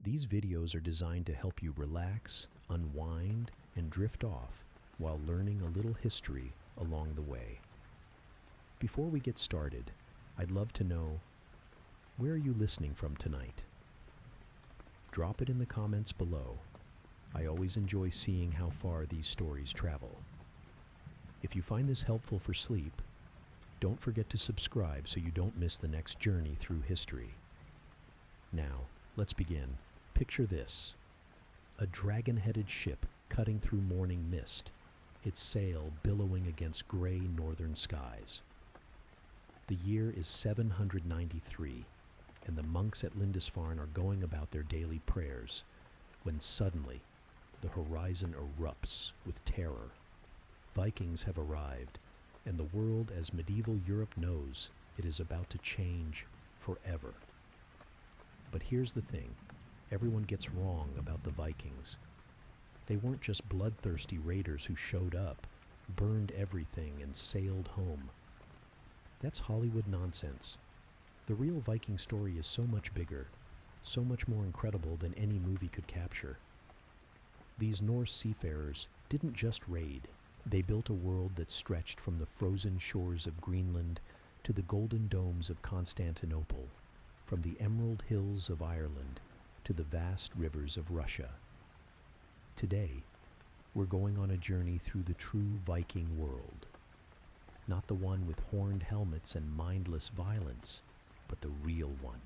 These videos are designed to help you relax, unwind, and drift off while learning a little history along the way. Before we get started, I'd love to know, where are you listening from tonight? Drop it in the comments below. I always enjoy seeing how far these stories travel. If you find this helpful for sleep, don't forget to subscribe so you don't miss the next journey through history. Now, let's begin. Picture this: a dragon-headed ship cutting through morning mist, its sail billowing against gray northern skies. The year is 793, and the monks at Lindisfarne are going about their daily prayers, when suddenly the horizon erupts with terror. Vikings have arrived, and the world as medieval Europe knows it is about to change forever. But here's the thing: everyone gets wrong about the Vikings. They weren't just bloodthirsty raiders who showed up, burned everything, and sailed home. That's Hollywood nonsense. The real Viking story is so much bigger, so much more incredible than any movie could capture. These Norse seafarers didn't just raid. They built a world that stretched from the frozen shores of Greenland to the golden domes of Constantinople, from the emerald hills of Ireland to the vast rivers of Russia. Today, we're going on a journey through the true Viking world. Not the one with horned helmets and mindless violence, but the real one.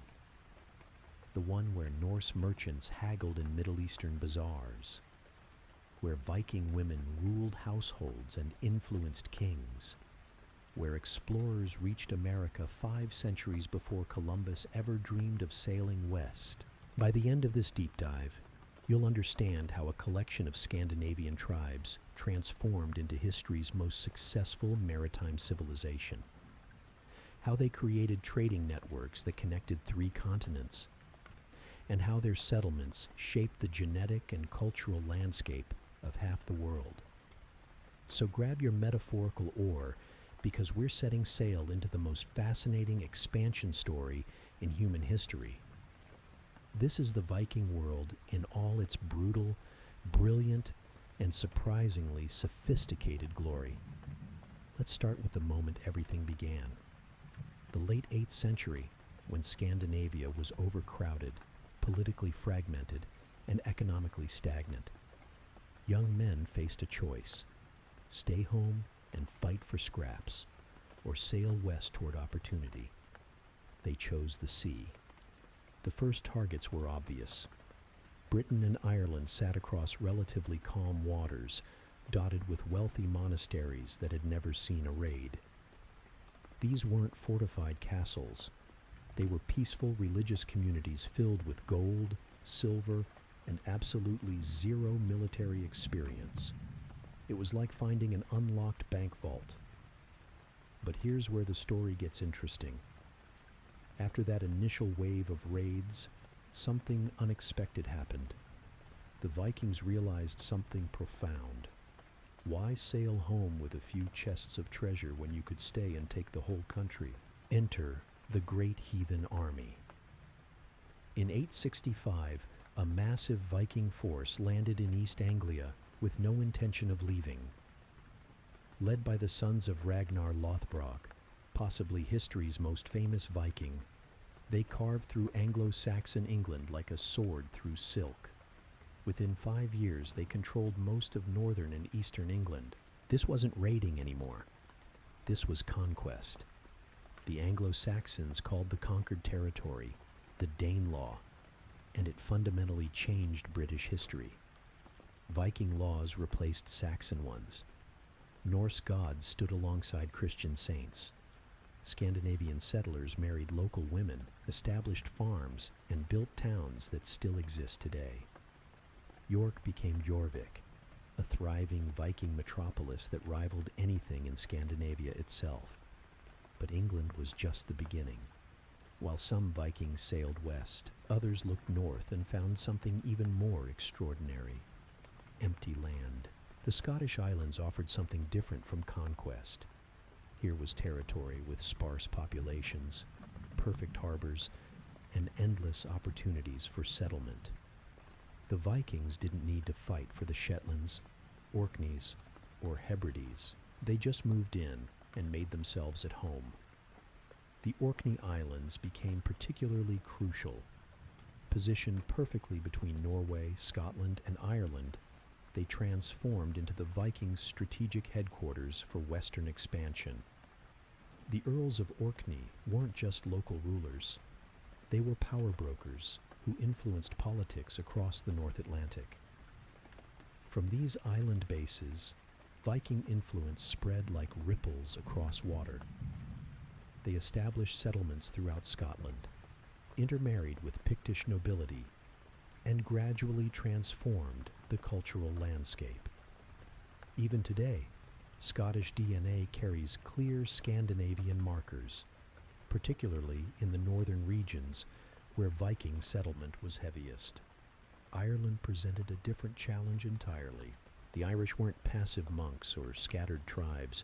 The one where Norse merchants haggled in Middle Eastern bazaars, where Viking women ruled households and influenced kings, where explorers reached America 5 centuries before Columbus ever dreamed of sailing west. By the end of this deep dive, you'll understand how a collection of Scandinavian tribes transformed into history's most successful maritime civilization, how they created trading networks that connected 3 continents, and how their settlements shaped the genetic and cultural landscape of half the world. So grab your metaphorical oar, because we're setting sail into the most fascinating expansion story in human history. This is the Viking world in all its brutal, brilliant, and surprisingly sophisticated glory. Let's start with the moment everything began. The late 8th century, when Scandinavia was overcrowded, politically fragmented, and economically stagnant. Young men faced a choice: stay home and fight for scraps, or sail west toward opportunity. They chose the sea. The first targets were obvious. Britain and Ireland sat across relatively calm waters, dotted with wealthy monasteries that had never seen a raid. These weren't fortified castles. They were peaceful religious communities filled with gold, silver, and absolutely zero military experience. It was like finding an unlocked bank vault. But here's where the story gets interesting. After that initial wave of raids, something unexpected happened. The Vikings realized something profound. Why sail home with a few chests of treasure when you could stay and take the whole country? Enter the Great Heathen Army. In 865, a massive Viking force landed in East Anglia with no intention of leaving. Led by the sons of Ragnar Lothbrok, possibly history's most famous Viking, they carved through Anglo-Saxon England like a sword through silk. Within 5 years, they controlled most of northern and eastern England. This wasn't raiding anymore. This was conquest. The Anglo-Saxons called the conquered territory the Danelaw, and it fundamentally changed British history. Viking laws replaced Saxon ones. Norse gods stood alongside Christian saints. Scandinavian settlers married local women, established farms, and built towns that still exist today. York became Jorvik, a thriving Viking metropolis that rivaled anything in Scandinavia itself. But England was just the beginning. While some Vikings sailed west, others looked north and found something even more extraordinary: empty land. The Scottish Islands offered something different from conquest. Here was territory with sparse populations, perfect harbors, and endless opportunities for settlement. The Vikings didn't need to fight for the Shetlands, Orkneys, or Hebrides. They just moved in and made themselves at home. The Orkney Islands became particularly crucial. Positioned perfectly between Norway, Scotland, and Ireland, they transformed into the Vikings' strategic headquarters for Western expansion. The Earls of Orkney weren't just local rulers. They were power brokers who influenced politics across the North Atlantic. From these island bases, Viking influence spread like ripples across water. They established settlements throughout Scotland, intermarried with Pictish nobility, and gradually transformed the cultural landscape. Even today, Scottish DNA carries clear Scandinavian markers, particularly in the northern regions where Viking settlement was heaviest. Ireland presented a different challenge entirely. The Irish weren't passive monks or scattered tribes.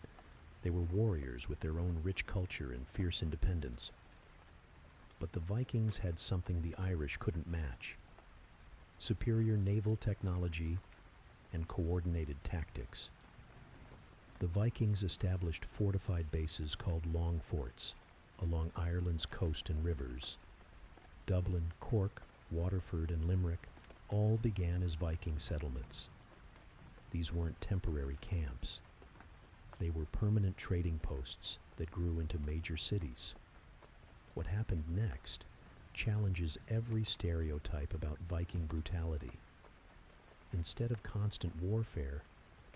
They were warriors with their own rich culture and fierce independence. But the Vikings had something the Irish couldn't match: superior naval technology and coordinated tactics. The Vikings established fortified bases called long forts along Ireland's coast and rivers. Dublin, Cork, Waterford, and Limerick all began as Viking settlements. These weren't temporary camps. They were permanent trading posts that grew into major cities. What happened next challenges every stereotype about Viking brutality. Instead of constant warfare,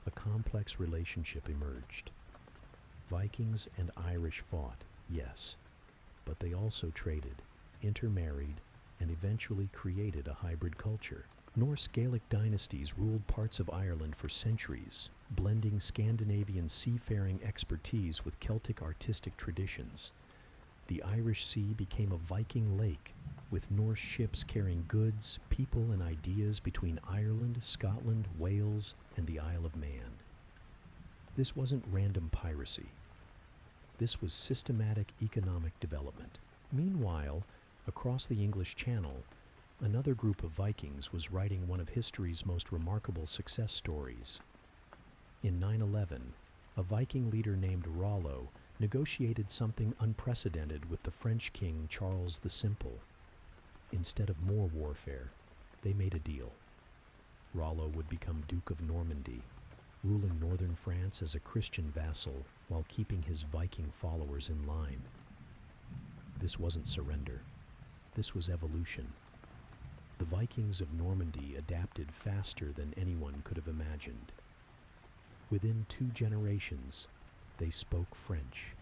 a complex relationship emerged. Vikings and Irish fought, yes, but they also traded, intermarried, and eventually created a hybrid culture. Norse Gaelic dynasties ruled parts of Ireland for centuries, blending Scandinavian seafaring expertise with Celtic artistic traditions. The Irish Sea became a Viking lake, with Norse ships carrying goods, people, and ideas between Ireland, Scotland, Wales, and the Isle of Man. This wasn't random piracy. This was systematic economic development. Meanwhile, across the English Channel, another group of Vikings was writing one of history's most remarkable success stories. In 911, a Viking leader named Rollo negotiated something unprecedented with the French king Charles the Simple. Instead of more warfare, they made a deal. Rollo would become Duke of Normandy, ruling northern France as a Christian vassal while keeping his Viking followers in line. This wasn't surrender. This was evolution. The Vikings of Normandy adapted faster than anyone could have imagined. Within 2 generations, they spoke French,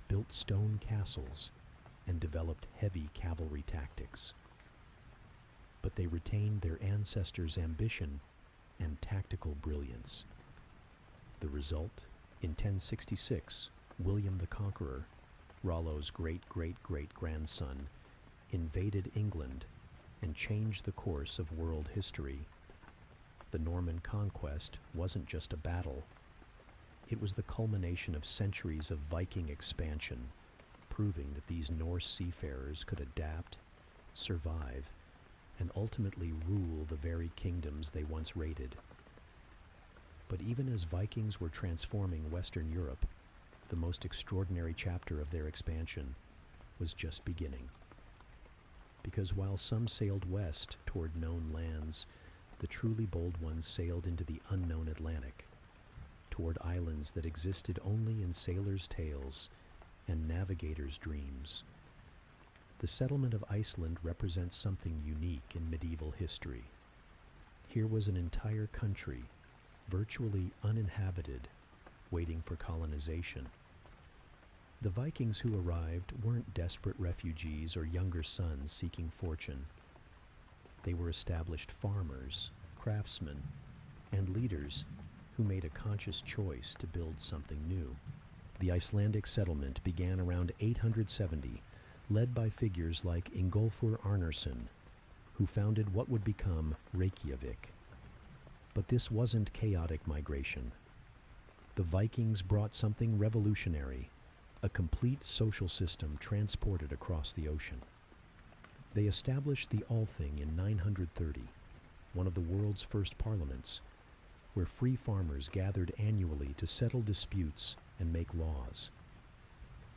built stone castles, and developed heavy cavalry tactics. But they retained their ancestors' ambition and tactical brilliance. The result? In 1066, William the Conqueror, Rollo's great-great-great-grandson, invaded England and changed the course of world history. The Norman conquest wasn't just a battle. It was the culmination of centuries of Viking expansion, proving that these Norse seafarers could adapt, survive, and ultimately rule the very kingdoms they once raided. But even as Vikings were transforming Western Europe, the most extraordinary chapter of their expansion was just beginning. Because while some sailed west toward known lands, the truly bold ones sailed into the unknown Atlantic, toward islands that existed only in sailors' tales and navigators' dreams. The settlement of Iceland represents something unique in medieval history. Here was an entire country, virtually uninhabited, waiting for colonization. The Vikings who arrived weren't desperate refugees or younger sons seeking fortune. They were established farmers, craftsmen, and leaders who made a conscious choice to build something new. The Icelandic settlement began around 870, led by figures like Ingolfur Arnarsson, who founded what would become Reykjavik. But this wasn't chaotic migration. The Vikings brought something revolutionary, a complete social system transported across the ocean. They established the Althing in 930, one of the world's first parliaments, where free farmers gathered annually to settle disputes and make laws.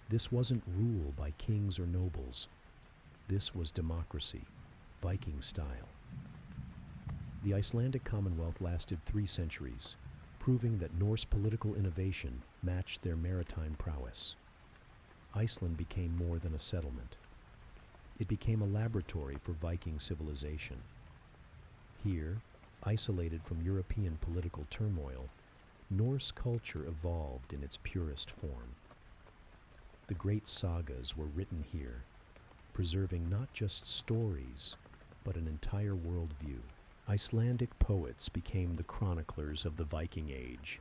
This wasn't rule by kings or nobles. This was democracy, Viking style. The Icelandic Commonwealth lasted 3 centuries, proving that Norse political innovation matched their maritime prowess. Iceland became more than a settlement. It became a laboratory for Viking civilization. Here, isolated from European political turmoil, Norse culture evolved in its purest form. The great sagas were written here, preserving not just stories, but an entire worldview. Icelandic poets became the chroniclers of the Viking Age,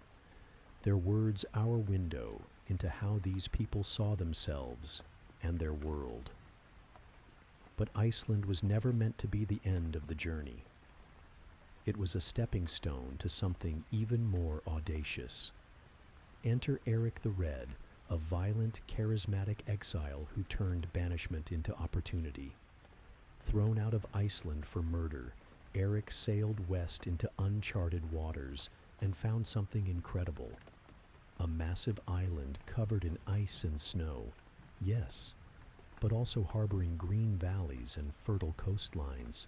their words our window into how these people saw themselves and their world. But Iceland was never meant to be the end of the journey. It was a stepping stone to something even more audacious. Enter Eric the Red, a violent, charismatic exile who turned banishment into opportunity. Thrown out of Iceland for murder, Eric sailed west into uncharted waters and found something incredible. A massive island covered in ice and snow, yes, but also harboring green valleys and fertile coastlines.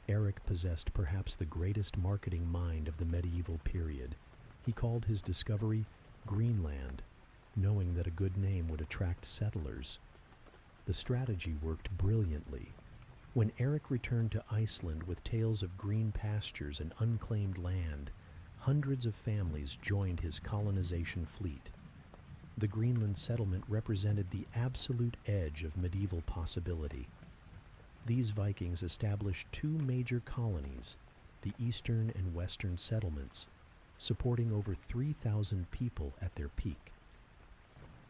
Eric possessed perhaps the greatest marketing mind of the medieval period. He called his discovery Greenland, knowing that a good name would attract settlers. The strategy worked brilliantly. When Eric returned to Iceland with tales of green pastures and unclaimed land, hundreds of families joined his colonization fleet. The Greenland settlement represented the absolute edge of medieval possibility. These Vikings established 2 major colonies, the eastern and western settlements, supporting over 3,000 people at their peak.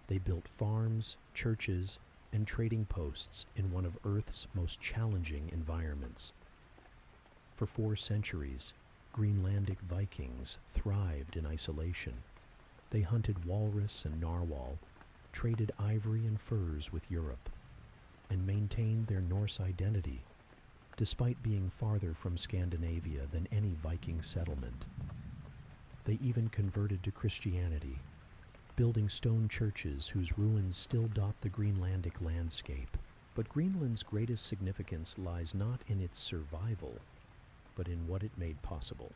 They built farms, churches, and trading posts in one of Earth's most challenging environments. For 4 centuries, Greenlandic Vikings thrived in isolation. They hunted walrus and narwhal, traded ivory and furs with Europe, and maintained their Norse identity, despite being farther from Scandinavia than any Viking settlement. They even converted to Christianity, building stone churches whose ruins still dot the Greenlandic landscape. But Greenland's greatest significance lies not in its survival, but in what it made possible.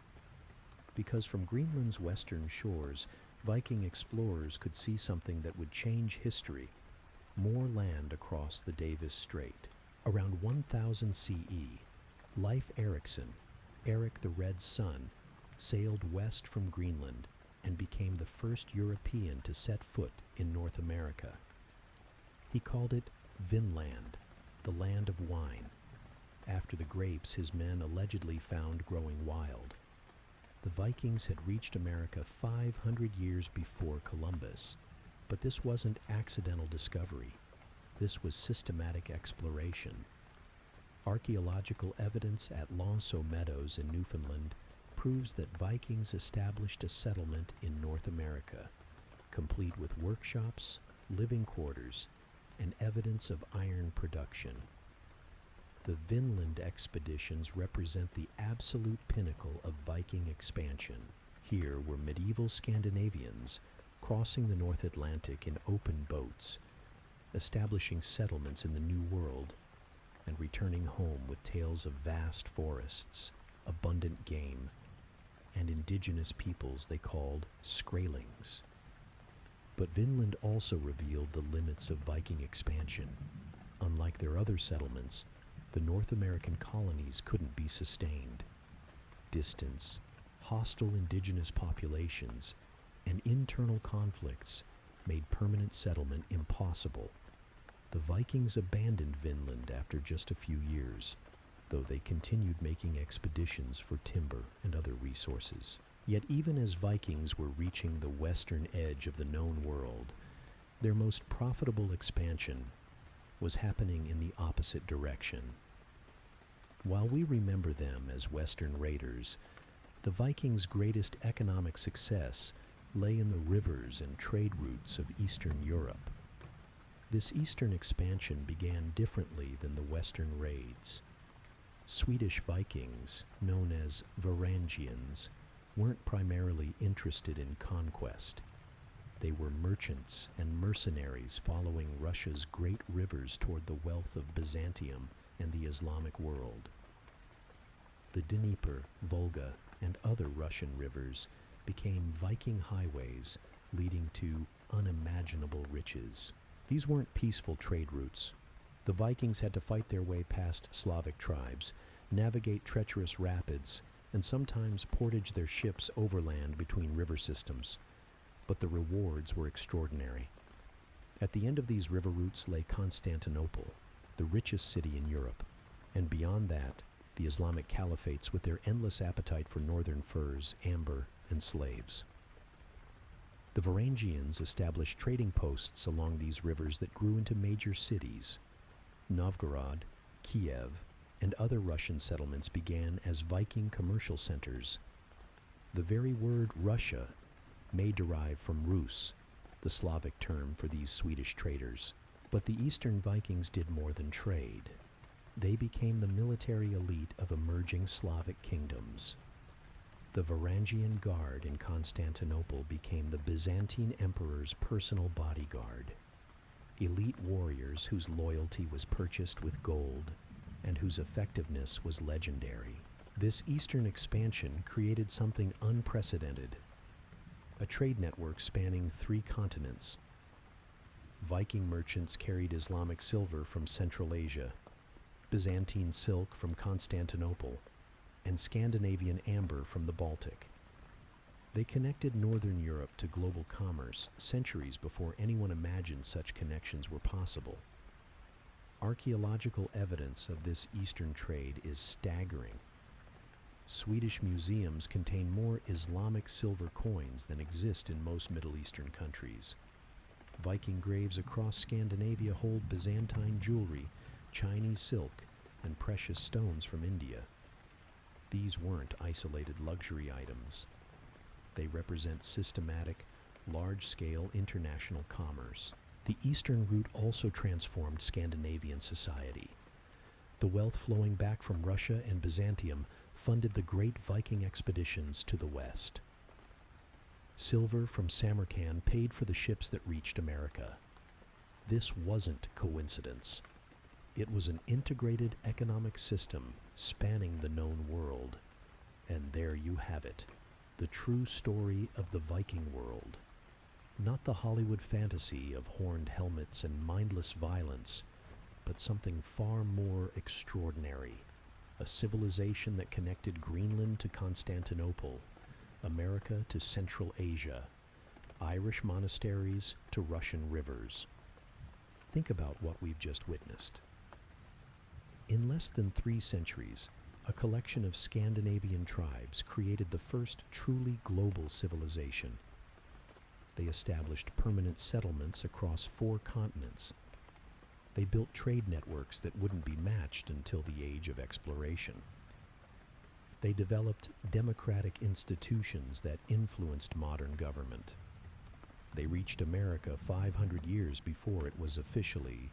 Because from Greenland's western shores, Viking explorers could see something that would change history: more land across the Davis Strait. Around 1000 CE, Leif Erikson, Eric the Red's son, sailed west from Greenland and became the first European to set foot in North America. He called it Vinland, the land of wine, after the grapes his men allegedly found growing wild. The Vikings had reached America 500 years before Columbus, but this wasn't accidental discovery. This was systematic exploration. Archaeological evidence at Lanceau Meadows in Newfoundland proves that Vikings established a settlement in North America, complete with workshops, living quarters, and evidence of iron production. The Vinland expeditions represent the absolute pinnacle of Viking expansion. Here were medieval Scandinavians crossing the North Atlantic in open boats, establishing settlements in the New World, and returning home with tales of vast forests, abundant game, and indigenous peoples they called Skraelings. But Vinland also revealed the limits of Viking expansion. Unlike their other settlements, the North American colonies couldn't be sustained. Distance, hostile indigenous populations, and internal conflicts made permanent settlement impossible. The Vikings abandoned Vinland after just a few years, though they continued making expeditions for timber and other resources. Yet even as Vikings were reaching the western edge of the known world, their most profitable expansion was happening in the opposite direction. While we remember them as Western raiders, the Vikings' greatest economic success lay in the rivers and trade routes of Eastern Europe. This eastern expansion began differently than the Western raids. Swedish Vikings, known as Varangians, weren't primarily interested in conquest. They were merchants and mercenaries following Russia's great rivers toward the wealth of Byzantium and the Islamic world. The Dnieper, Volga, and other Russian rivers became Viking highways leading to unimaginable riches. These weren't peaceful trade routes. The Vikings had to fight their way past Slavic tribes, navigate treacherous rapids, and sometimes portage their ships overland between river systems. But the rewards were extraordinary. At the end of these river routes lay Constantinople, the richest city in Europe, and beyond that, the Islamic caliphates with their endless appetite for northern furs, amber, and slaves. The Varangians established trading posts along these rivers that grew into major cities. Novgorod, Kiev, and other Russian settlements began as Viking commercial centers. The very word Russia may derive from Rus, the Slavic term for these Swedish traders. But the Eastern Vikings did more than trade. They became the military elite of emerging Slavic kingdoms. The Varangian Guard in Constantinople became the Byzantine Emperor's personal bodyguard. Elite warriors whose loyalty was purchased with gold and whose effectiveness was legendary. This eastern expansion created something unprecedented. A trade network spanning 3 continents. Viking merchants carried Islamic silver from Central Asia, Byzantine silk from Constantinople, and Scandinavian amber from the Baltic. They connected northern Europe to global commerce centuries before anyone imagined such connections were possible. Archaeological evidence of this eastern trade is staggering. Swedish museums contain more Islamic silver coins than exist in most Middle Eastern countries. Viking graves across Scandinavia hold Byzantine jewelry, Chinese silk, and precious stones from India. These weren't isolated luxury items. They represent systematic, large-scale international commerce. The eastern route also transformed Scandinavian society. The wealth flowing back from Russia and Byzantium funded the great Viking expeditions to the west. Silver from Samarkand paid for the ships that reached America. This wasn't coincidence. It was an integrated economic system spanning the known world. And there you have it, the true story of the Viking world. Not the Hollywood fantasy of horned helmets and mindless violence, but something far more extraordinary. A civilization that connected Greenland to Constantinople, America to Central Asia, Irish monasteries to Russian rivers. Think about what we've just witnessed. In less than 3 centuries, a collection of Scandinavian tribes created the first truly global civilization. They established permanent settlements across 4 continents. They built trade networks that wouldn't be matched until the age of exploration. They developed democratic institutions that influenced modern government. They reached America 500 years before it was officially